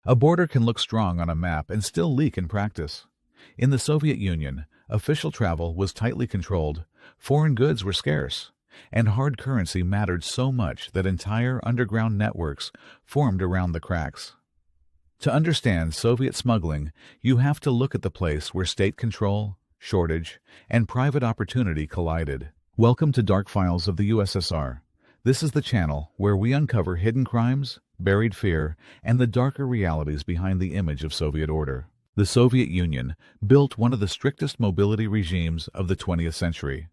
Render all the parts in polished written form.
A border can look strong on a map and still leak in practice. In the Soviet Union, official travel was tightly controlled, foreign goods were scarce, and hard currency mattered so much that entire underground networks formed around the cracks. To understand Soviet smuggling, you have to look at the place where state control, shortage, and private opportunity collided. Welcome to Dark Files of the USSR. This is the channel where we uncover hidden crimes, buried fear, and the darker realities behind the image of Soviet order. The Soviet Union built one of the strictest mobility regimes of the 20th century.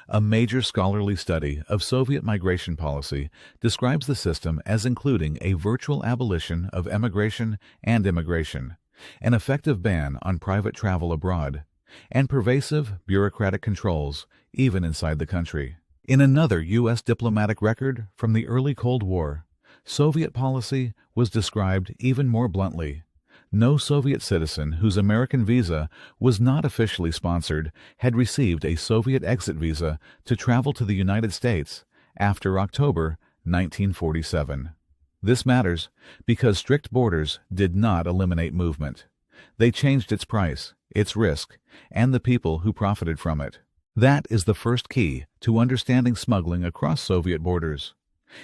A major scholarly study of Soviet migration policy describes the system as including a virtual abolition of emigration and immigration, an effective ban on private travel abroad, and pervasive bureaucratic controls even inside the country. In another U.S. diplomatic record from the early Cold War, Soviet policy was described even more bluntly. No Soviet citizen whose American visa was not officially sponsored had received a Soviet exit visa to travel to the United States after October 1947. This matters because strict borders did not eliminate movement. They changed its price, its risk, and the people who profited from it. That is the first key to understanding smuggling across Soviet borders.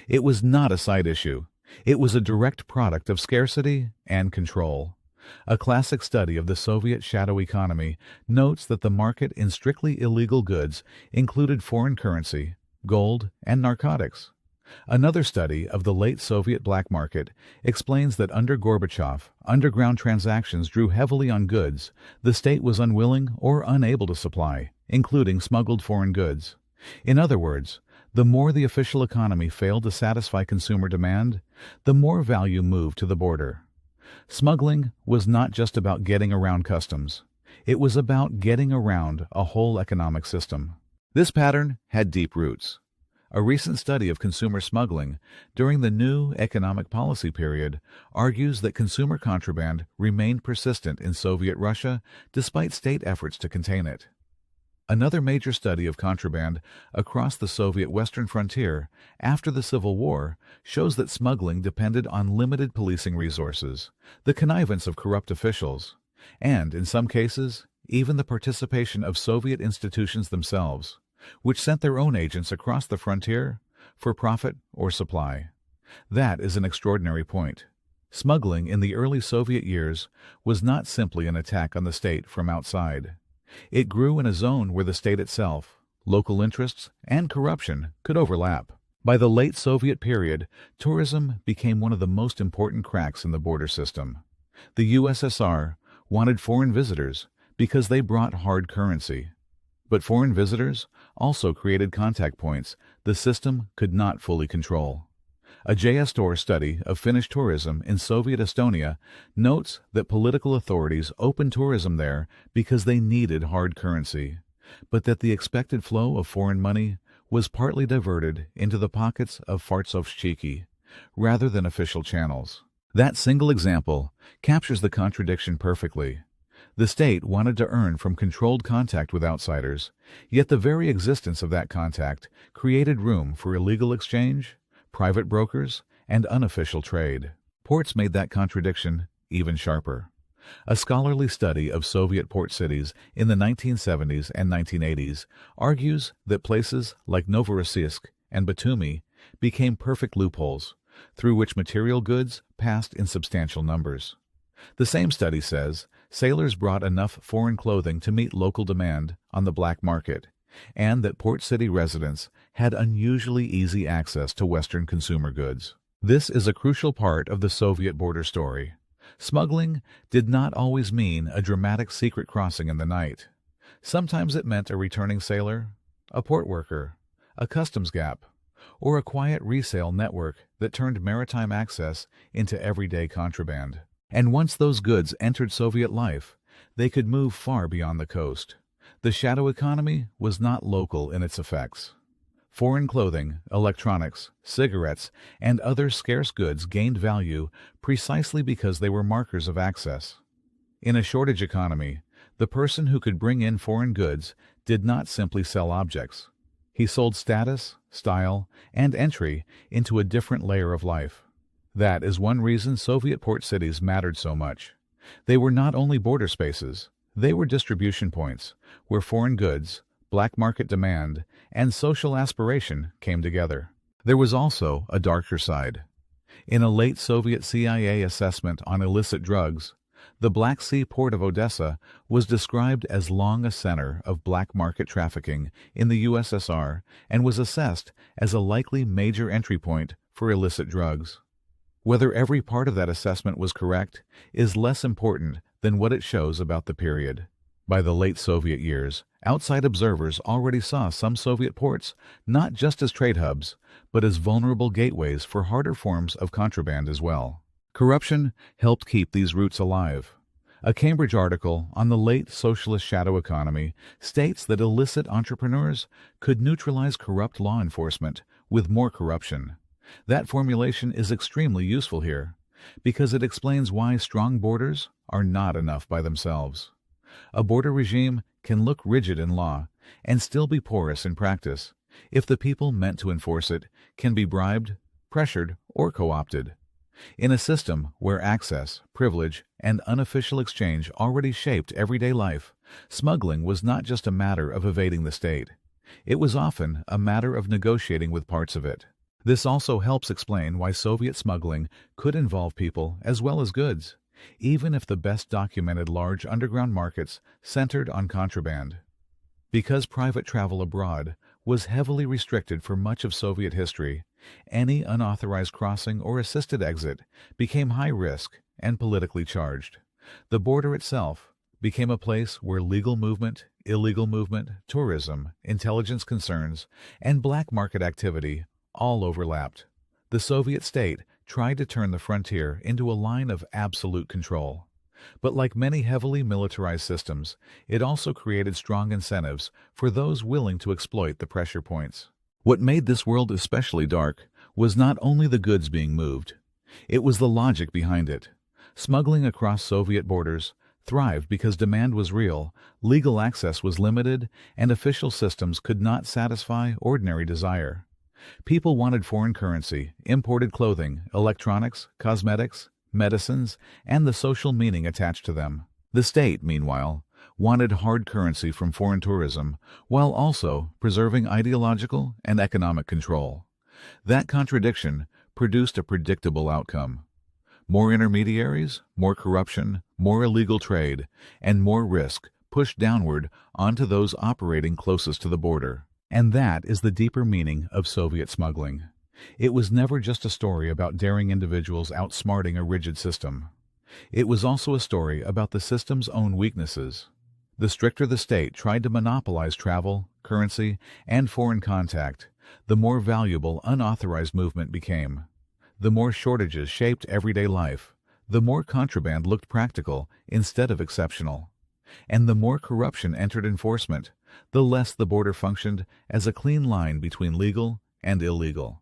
It was not a side issue. It was a direct product of scarcity and control. A classic study of the Soviet shadow economy notes that the market in strictly illegal goods included foreign currency, gold, and narcotics. Another study of the late Soviet black market explains that under Gorbachev, underground transactions drew heavily on goods the state was unwilling or unable to supply, including smuggled foreign goods. In other words, the more the official economy failed to satisfy consumer demand, the more value moved to the border. Smuggling was not just about getting around customs. It was about getting around a whole economic system. This pattern had deep roots. A recent study of consumer smuggling during the new economic policy period argues that consumer contraband remained persistent in Soviet Russia despite state efforts to contain it. Another major study of contraband across the Soviet western frontier after the Civil War shows that smuggling depended on limited policing resources, the connivance of corrupt officials, and, in some cases, even the participation of Soviet institutions themselves, which sent their own agents across the frontier for profit or supply. That is an extraordinary point. Smuggling in the early Soviet years was not simply an attack on the state from outside. It grew in a zone where the state itself, local interests, and corruption could overlap. By the late Soviet period, tourism became one of the most important cracks in the border system. The USSR wanted foreign visitors because they brought hard currency. But foreign visitors also created contact points the system could not fully control. A JSTOR study of Finnish tourism in Soviet Estonia notes that political authorities opened tourism there because they needed hard currency, but that the expected flow of foreign money was partly diverted into the pockets of Fartsovsky rather than official channels. That single example captures the contradiction perfectly. The state wanted to earn from controlled contact with outsiders, yet the very existence of that contact created room for illegal exchange, private brokers, and unofficial trade. Ports made that contradiction even sharper. A scholarly study of Soviet port cities in the 1970s and 1980s argues that places like Novorossiysk and Batumi became perfect loopholes through which material goods passed in substantial numbers. The same study says sailors brought enough foreign clothing to meet local demand on the black market, and that port city residents had unusually easy access to Western consumer goods. This is a crucial part of the Soviet border story. Smuggling did not always mean a dramatic secret crossing in the night. Sometimes it meant a returning sailor, a port worker, a customs gap, or a quiet resale network that turned maritime access into everyday contraband. And once those goods entered Soviet life, they could move far beyond the coast. The shadow economy was not local in its effects. Foreign clothing, electronics, cigarettes, and other scarce goods gained value precisely because they were markers of access. In a shortage economy, the person who could bring in foreign goods did not simply sell objects. He sold status, style, and entry into a different layer of life. That is one reason Soviet port cities mattered so much. They were not only border spaces, they were distribution points where foreign goods, black market demand, and social aspiration came together. There was also a darker side. In a late Soviet CIA assessment on illicit drugs, the Black Sea port of Odessa was described as long a center of black market trafficking in the USSR and was assessed as a likely major entry point for illicit drugs. Whether every part of that assessment was correct is less important than what it shows about the period. By the late Soviet years, outside observers already saw some Soviet ports not just as trade hubs, but as vulnerable gateways for harder forms of contraband as well. Corruption helped keep these routes alive. A Cambridge article on the late socialist shadow economy states that illicit entrepreneurs could neutralize corrupt law enforcement with more corruption. That formulation is extremely useful here, because it explains why strong borders are not enough by themselves. A border regime can look rigid in law and still be porous in practice if the people meant to enforce it can be bribed, pressured, or co-opted. In a system where access, privilege, and unofficial exchange already shaped everyday life, smuggling was not just a matter of evading the state. It was often a matter of negotiating with parts of it. This also helps explain why Soviet smuggling could involve people as well as goods, even if the best documented large underground markets centered on contraband. Because private travel abroad was heavily restricted for much of Soviet history, any unauthorized crossing or assisted exit became high risk and politically charged. The border itself became a place where legal movement, illegal movement, tourism, intelligence concerns, and black market activity all overlapped. The Soviet state tried to turn the frontier into a line of absolute control. But like many heavily militarized systems, it also created strong incentives for those willing to exploit the pressure points. What made this world especially dark was not only the goods being moved. It was the logic behind it. Smuggling across Soviet borders thrived because demand was real, legal access was limited, and official systems could not satisfy ordinary desire. People wanted foreign currency, imported clothing, electronics, cosmetics, medicines, and the social meaning attached to them. The state, meanwhile, wanted hard currency from foreign tourism, while also preserving ideological and economic control. That contradiction produced a predictable outcome. More intermediaries, more corruption, more illegal trade, and more risk pushed downward onto those operating closest to the border. And that is the deeper meaning of Soviet smuggling. It was never just a story about daring individuals outsmarting a rigid system. It was also a story about the system's own weaknesses. The stricter the state tried to monopolize travel, currency, and foreign contact, the more valuable unauthorized movement became. The more shortages shaped everyday life, the more contraband looked practical instead of exceptional. And the more corruption entered enforcement, the less the border functioned as a clean line between legal and illegal.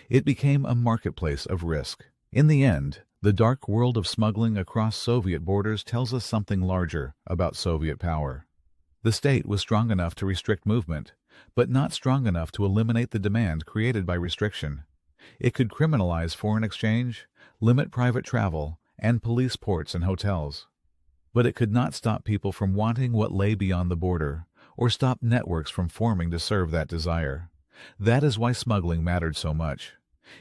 It became a marketplace of risk. In the end, the dark world of smuggling across Soviet borders tells us something larger about Soviet power. The state was strong enough to restrict movement, but not strong enough to eliminate the demand created by restriction. It could criminalize foreign exchange, limit private travel, and police ports and hotels. But it could not stop people from wanting what lay beyond the border, or stop networks from forming to serve that desire. That is why smuggling mattered so much.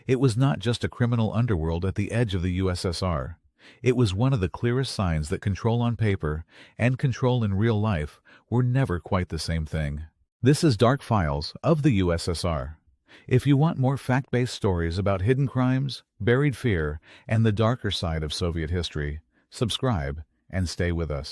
It was not just a criminal underworld at the edge of the USSR. It was one of the clearest signs that control on paper and control in real life were never quite the same thing. This is Dark Files of the USSR. If you want more fact-based stories about hidden crimes, buried fear, and the darker side of Soviet history, subscribe and stay with us.